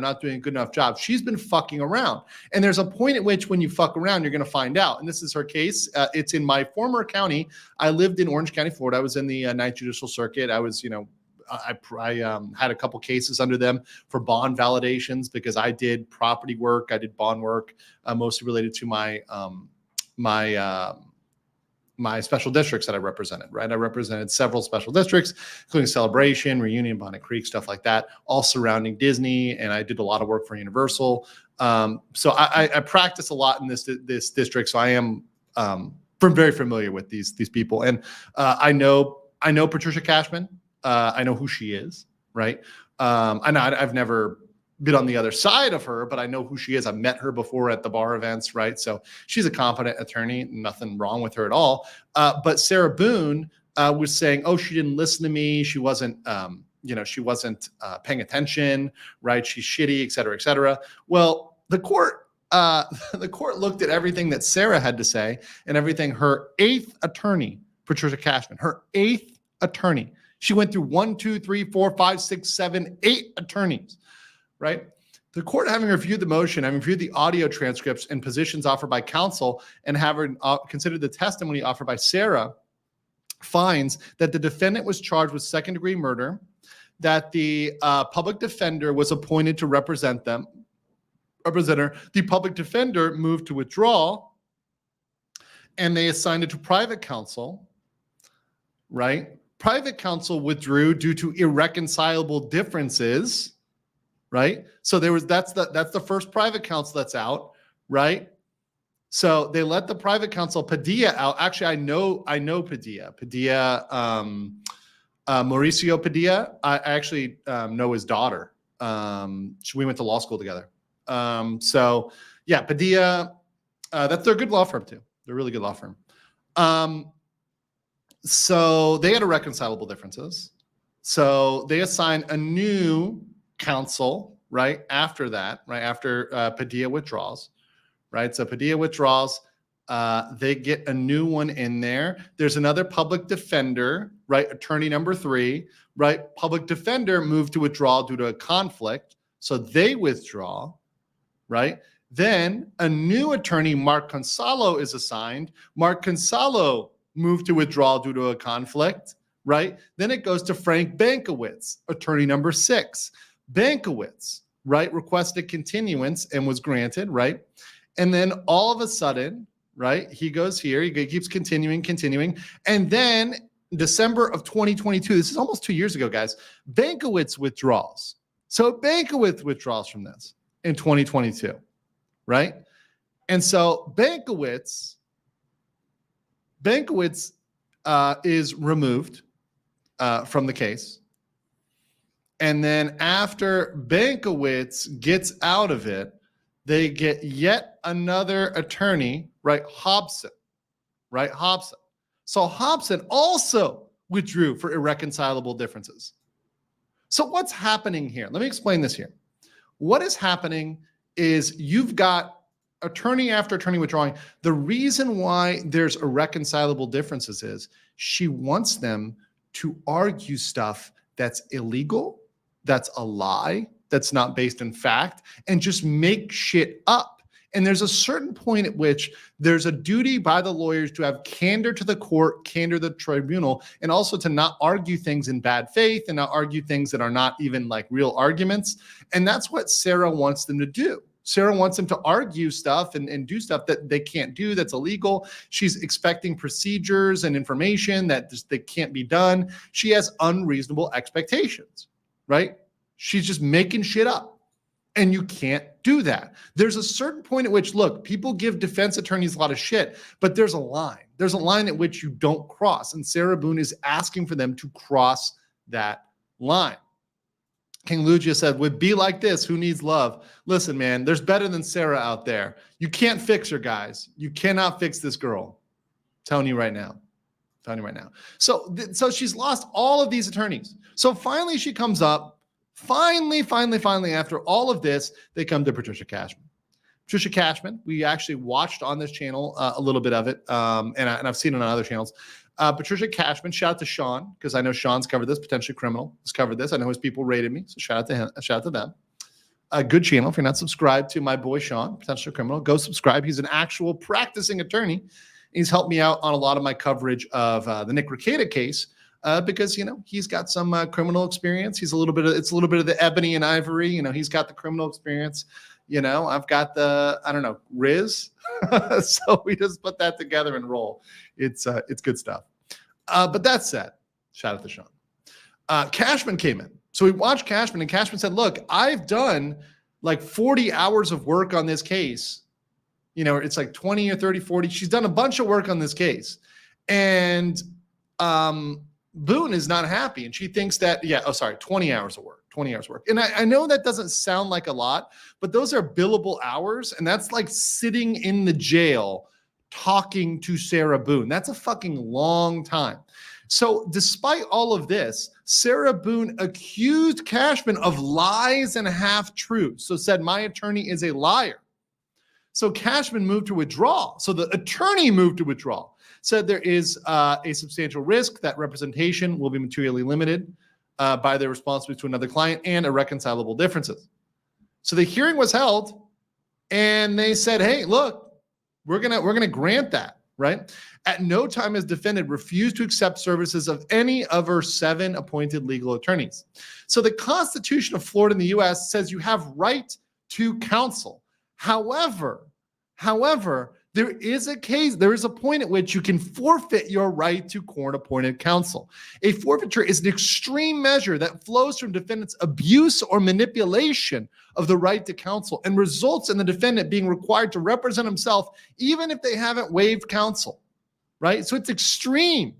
She's been fucking around. And there's a point at which when you fuck around, you're going to find out. And this is her case. It's in my former county. I lived in Orange County, Florida. I was in the Ninth Judicial Circuit. I was, I had a couple cases under them for bond validations because I did property work. I did bond work, mostly related to my my special districts that I represented, right? I represented several special districts, including Celebration, Reunion, Bonnet Creek, stuff like that, all surrounding Disney. And I did a lot of work for Universal. So I practice a lot in this district. So I am very familiar with these people. And I know Patricia Cashman. I know who she is, right? I've never been on the other side of her, but I know who she is. I've met her before at the bar events, right? So she's a competent attorney, nothing wrong with her at all. But Sarah Boone was saying, oh, she didn't listen to me. She wasn't, she wasn't paying attention, right? She's shitty, et cetera, et cetera. Well, the court looked at everything that Sarah had to say and everything her eighth attorney, Patricia Cashman, her eighth attorney. She went through 1, 2, 3, 4, 5, 6, 7, 8 attorneys. Right? The court, having reviewed the motion, having reviewed the audio transcripts and positions offered by counsel, and having considered the testimony offered by Sarah, finds that the defendant was charged with second-degree murder, that the public defender was appointed to represent her. The public defender moved to withdraw, and they assigned it to private counsel, right? Private counsel withdrew due to irreconcilable differences. Right. So that's the first private counsel that's out. Right. So they let the private counsel Padilla out. Actually, I know Padilla. Mauricio Padilla. I actually know his daughter. We went to law school together. So yeah, Padilla. They're a good law firm too. They're a really good law firm. So they had irreconcilable differences. So they assigned a new counsel right after that, right after Padilla withdraws, right? So Padilla withdraws, they get a new one in there. There's another public defender, right? Attorney number 3, right? Public defender moved to withdraw due to a conflict, so they withdraw, right? Then a new attorney, Mark Consalo, is assigned. Mark Consalo moved to withdraw due to a conflict, right? Then it goes to Frank Bankowitz, attorney number 6. Bankowitz, right, requested continuance and was granted, right? And then all of a sudden, right, he goes here, he keeps continuing. And then December of 2022, this is almost 2 years ago, guys, Bankowitz withdraws. So Bankowitz withdraws from this in 2022, right? And so Bankowitz is removed from the case. And then after Bankowitz gets out of it, they get yet another attorney, right? Hobson, right? Hobson. So Hobson also withdrew for irreconcilable differences. So what's happening here? Let me explain this here. What is happening is you've got attorney after attorney withdrawing. The reason why there's irreconcilable differences is she wants them to argue stuff that's illegal, that's a lie, that's not based in fact, and just make shit up. And there's a certain point at which there's a duty by the lawyers to have candor to the court, candor to the tribunal, and also to not argue things in bad faith and not argue things that are not even like real arguments. And that's what Sarah wants them to do. Sarah wants them to argue stuff and do stuff that they can't do, that's illegal. She's expecting procedures and information that just they can't be done. She has unreasonable expectations, right? She's just making shit up. And you can't do that. There's a certain point at which, look, people give defense attorneys a lot of shit, but there's a line. There's a line at which you don't cross. And Sarah Boone is asking for them to cross that line. King Lugia said, would be like this, who needs love? Listen, man, there's better than Sarah out there. You can't fix her, guys. You cannot fix this girl. I'm telling you right now. So she's lost all of these attorneys. So finally she comes up. Finally, after all of this, they come to Patricia Cashman. Patricia Cashman, we actually watched on this channel a little bit of it, and I've seen it on other channels. Patricia Cashman, shout out to Sean, because I know Sean's covered this, Potentially Criminal has covered this. I know his people rated me, so shout out to him, shout out to them. A good channel. If you're not subscribed to my boy Sean, Potentially Criminal, go subscribe. He's an actual practicing attorney. He's helped me out on a lot of my coverage of the Nick Rekieta case. Because he's got some criminal experience. It's a little bit of the ebony and ivory. He's got the criminal experience. I've got the, I don't know, Riz. So we just put that together and roll. It's good stuff. But that said, shout out to Sean. Cashman came in. So we watched Cashman, and Cashman said, look, I've done like 40 hours of work on this case. It's like 20 or 30, 40. She's done a bunch of work on this case. And Boone is not happy. And she thinks that, 20 hours of work. 20 hours work. And I know that doesn't sound like a lot, but those are billable hours. And that's like sitting in the jail talking to Sarah Boone. That's a fucking long time. So despite all of this, Sarah Boone accused Cashman of lies and half-truths. So said, my attorney is a liar. So Cashman moved to withdraw. So the attorney moved to withdraw. Said there is a substantial risk that representation will be materially limited by their responsibility to another client and irreconcilable differences. So the hearing was held, and they said, hey, look, we're gonna grant that, right? At no time has defendant refused to accept services of any of her 7 appointed legal attorneys. So the Constitution of Florida in the U.S. says you have right to counsel. However, there is a point at which you can forfeit your right to court-appointed counsel. A forfeiture is an extreme measure that flows from defendant's abuse or manipulation of the right to counsel and results in the defendant being required to represent himself even if they haven't waived counsel, right? So it's extreme,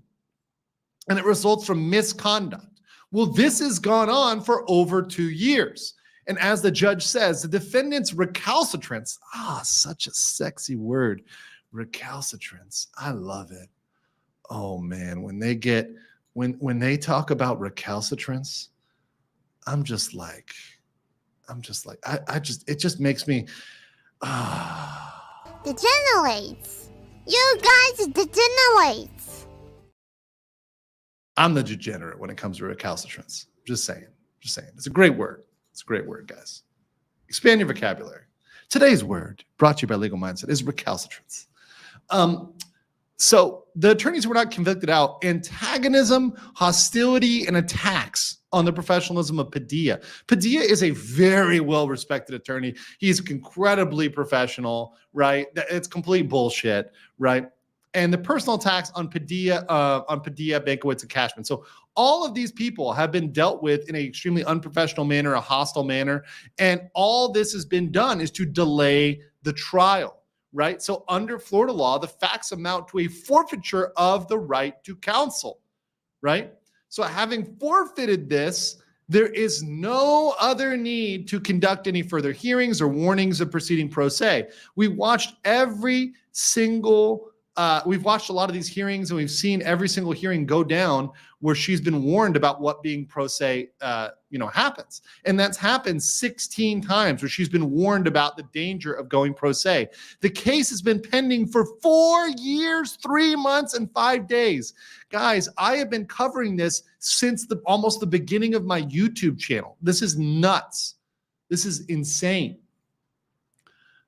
and it results from misconduct. Well, this has gone on for over 2 years. And as the judge says, the defendant's recalcitrance, such a sexy word, recalcitrance. I love it. Oh man, when they talk about recalcitrance, it just makes me, Degenerates. You guys degenerates. I'm the degenerate when it comes to recalcitrance. Just saying. It's a great word. It's a great word, guys. Expand your vocabulary. Today's word, brought to you by Legal Mindset, is recalcitrance. So the attorneys were not convicted out. Antagonism, hostility, and attacks on the professionalism of Padilla. Padilla is a very well-respected attorney. He's incredibly professional, right? It's complete bullshit, right? And the personal attacks on Padilla, Bankowitz, and Cashman. So all of these people have been dealt with in an extremely unprofessional manner, a hostile manner. And all this has been done is to delay the trial, right? So under Florida law, the facts amount to a forfeiture of the right to counsel, right? So having forfeited this, there is no other need to conduct any further hearings or warnings of proceeding pro se. We've watched we've watched a lot of these hearings, and we've seen every single hearing go down where she's been warned about what being pro se, happens. And that's happened 16 times where she's been warned about the danger of going pro se. The case has been pending for 4 years, 3 months, and 5 days. Guys, I have been covering this since almost the beginning of my YouTube channel. This is nuts. This is insane.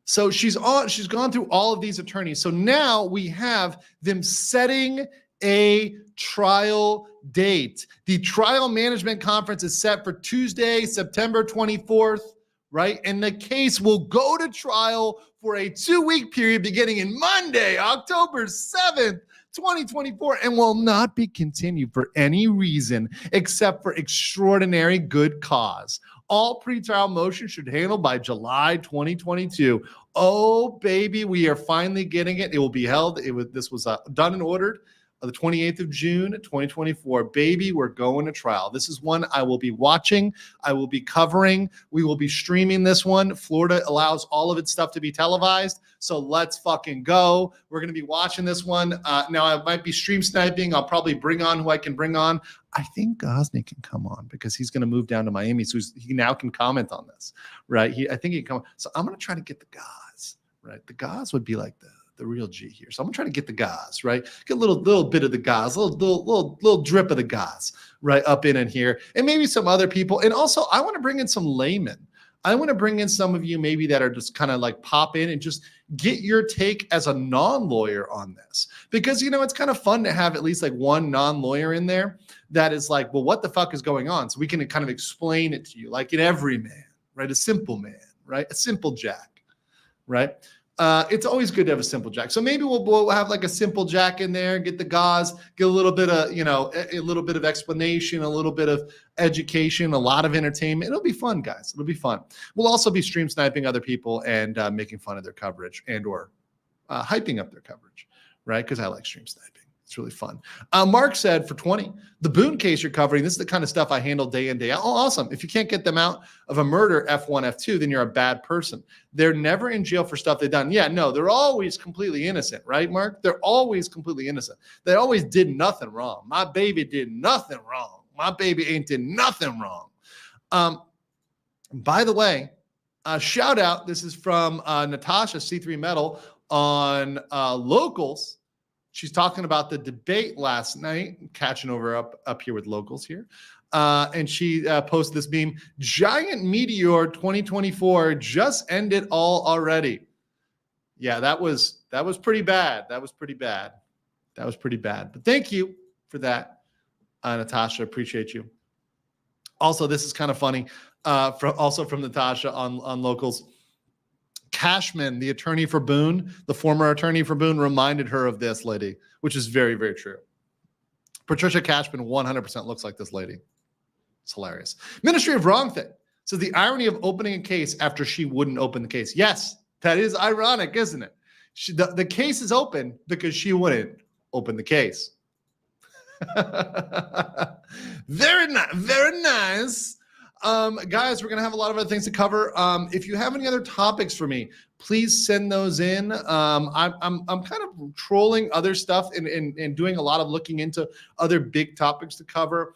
So she's gone through all of these attorneys. So now we have them setting a trial date. The trial management conference is set for Tuesday, September 24th, right? And the case will go to trial for a 2-week period beginning in Monday, October 7th, 2024, and will not be continued for any reason except for extraordinary good cause. All pretrial motions should be handled by July 2022. Oh, baby, we are finally getting it. It will be held. This was done and ordered the 28th of June, 2024. Baby, we're going to trial. This is one I will be watching. I will be covering. We will be streaming this one. Florida allows all of its stuff to be televised. So let's fucking go. We're going to be watching this one. Now, I might be stream sniping. I'll probably bring on who I can bring on. I think Gosney can come on because he's going to move down to Miami. So he now can comment on this, right? I think he can come. So I'm going to try to get the guys, right? The guys would be like the real G here. So I'm gonna try to get the gas, right? Get a little bit of the gas, little drip of the gas, right, up in here, and maybe some other people. And also, I want to bring in some laymen. I want to bring in some of you maybe that are just kind of like pop in and just get your take as a non-lawyer on this, because it's kind of fun to have at least like one non-lawyer in there that is like, well, what the fuck is going on? So we can kind of explain it to you, like an everyman, right? A simple man, right? A simple jack, right? It's always good to have a simple jack. So maybe we'll have like a simple jack in there, get the gauze, get a little bit of, a little bit of explanation, a little bit of education, a lot of entertainment. It'll be fun, guys. It'll be fun. We'll also be stream sniping other people and making fun of their coverage and or hyping up their coverage, right? Because I like stream sniping. It's really fun. Mark said for 20, the Boone case you're covering, this is the kind of stuff I handle day in, day out. Oh, awesome. If you can't get them out of a murder, F1, F2, then you're a bad person. They're never in jail for stuff they've done. Yeah, no, they're always completely innocent, right, Mark? They're always completely innocent. They always did nothing wrong. My baby did nothing wrong. My baby ain't did nothing wrong. By the way, shout out. This is from Natasha C3 Metal on Locals. She's talking about the debate last night, catching over up here with Locals here. And she posted this meme, Giant Meteor 2024 just ended all already. Yeah, that was pretty bad. That was pretty bad. But thank you for that, Natasha. Appreciate you. Also, this is kind of funny. From Natasha on Locals. Cashman, the attorney for Boone, the former attorney for Boone, reminded her of this lady, which is very, very true. Patricia Cashman 100% looks like this lady. It's hilarious. Ministry of Wrong Thing. So the irony of opening a case after she wouldn't open the case. Yes, that is ironic, isn't it? The case is open because she wouldn't open the case. Very nice. Guys, we're going to have a lot of other things to cover. If you have any other topics for me, please send those in. I'm kind of trolling other stuff and doing a lot of looking into other big topics to cover.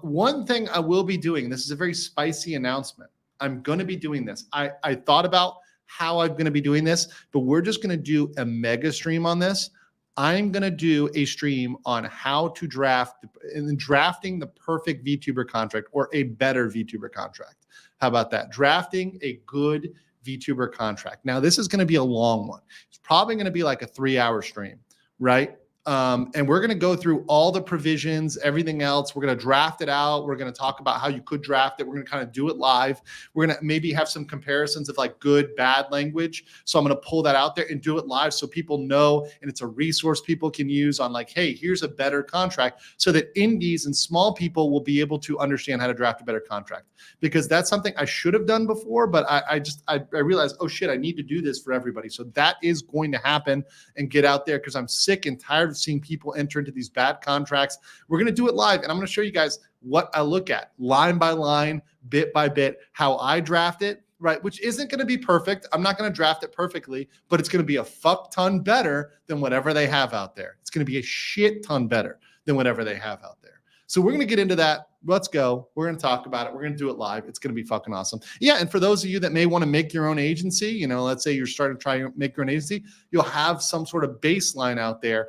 One thing I will be doing, this is a very spicy announcement. I'm going to be doing this. I thought about how I'm going to be doing this, but we're just going to do a mega stream on this. I'm going to do a stream on how to drafting the perfect VTuber contract or a better VTuber contract. How about that? Drafting a good VTuber contract. Now, this is going to be a long one. It's probably going to be like a 3-hour stream, right? And we're going to go through all the provisions, everything else. We're going to draft it out. We're going to talk about how you could draft it. We're going to kind of do it live. We're going to maybe have some comparisons of like good, bad language. So I'm going to pull that out there and do it live so people know, and it's a resource people can use on like, hey, here's a better contract so that indies and small people will be able to understand how to draft a better contract. Because that's something I should have done before, but I realized, oh shit, I need to do this for everybody. So that is going to happen and get out there because I'm sick and tired of seeing people enter into these bad contracts. We're going to do it live, and I'm going to show you guys what I look at line by line, bit by bit, how I draft it, right? Which isn't going to be perfect. I'm not going to draft it perfectly, but it's going to be a fuck ton better than whatever they have out there. It's going to be a shit ton better than whatever they have out there. So we're going to get into that. Let's go. We're going to talk about it. We're going to do it live. It's going to be fucking awesome. Yeah, and for those of you that may want to make your own agency, let's say you're starting to try to make your own agency, you'll have some sort of baseline out there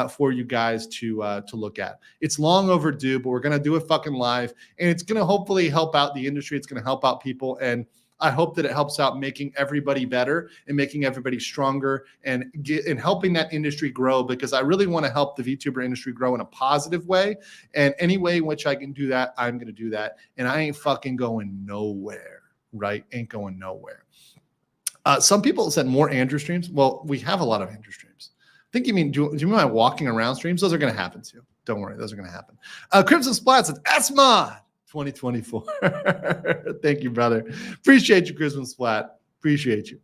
for you guys to look at. It's long overdue, but we're going to do it fucking live, and it's going to hopefully help out the industry. It's going to help out people, and I hope that it helps out making everybody better and making everybody stronger and helping that industry grow, because I really want to help the VTuber industry grow in a positive way. And any way in which I can do that, I'm going to do that. And I ain't fucking going nowhere, right? Ain't going nowhere. Some people said more Andrew streams. Well, we have a lot of Andrew streams. I think you mean, do you mean my walking around streams? Those are going to happen too. Don't worry. Those are going to happen. Crimson Splat says, S-Mod 2024. Thank you, brother. Appreciate you, Crimson Splat. Appreciate you.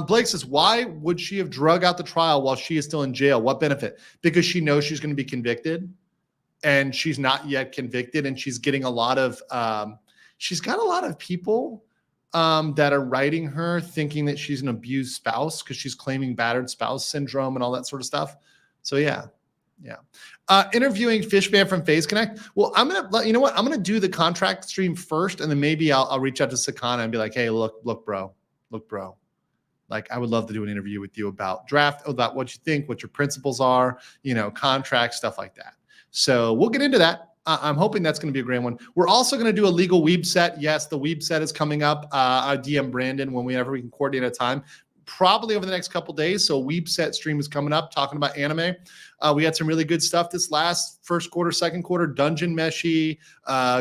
Blake says, why would she have drug out the trial while she is still in jail? What benefit? Because she knows she's going to be convicted, and she's not yet convicted, and she's getting a lot of she's got a lot of people that are writing her thinking that she's an abused spouse because she's claiming battered spouse syndrome and all that sort of stuff. So yeah. Interviewing Fishman from Phase Connect. Well, I'm gonna do the contract stream first, and then maybe I'll reach out to Sakana and be like, hey, look, bro. Like, I would love to do an interview with you about draft, about what you think, what your principles are, contract, stuff like that. So we'll get into that. I'm hoping that's going to be a great one. We're also going to do a legal weeb set. Yes, the weeb set is coming up. I DM Brandon whenever we can coordinate a time. Probably over the next couple days. So weeb set stream is coming up talking about anime. We had some really good stuff this first quarter, second quarter, Dungeon Meshi,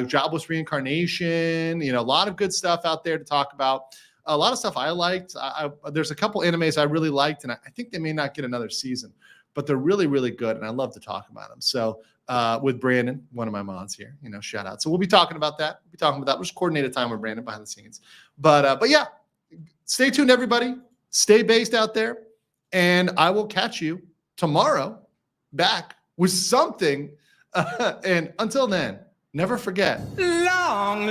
Jobless Reincarnation, a lot of good stuff out there to talk about. a lot of stuff I liked. There's a couple animes I really liked, and I think they may not get another season, but they're really, really good, and I love to talk about them. So with Brandon, one of my mods here, shout out. So we'll be talking about that. We'll just coordinate a time with Brandon behind the scenes. But yeah, stay tuned, everybody. Stay based out there, and I will catch you tomorrow back with something. And until then, never forget. Long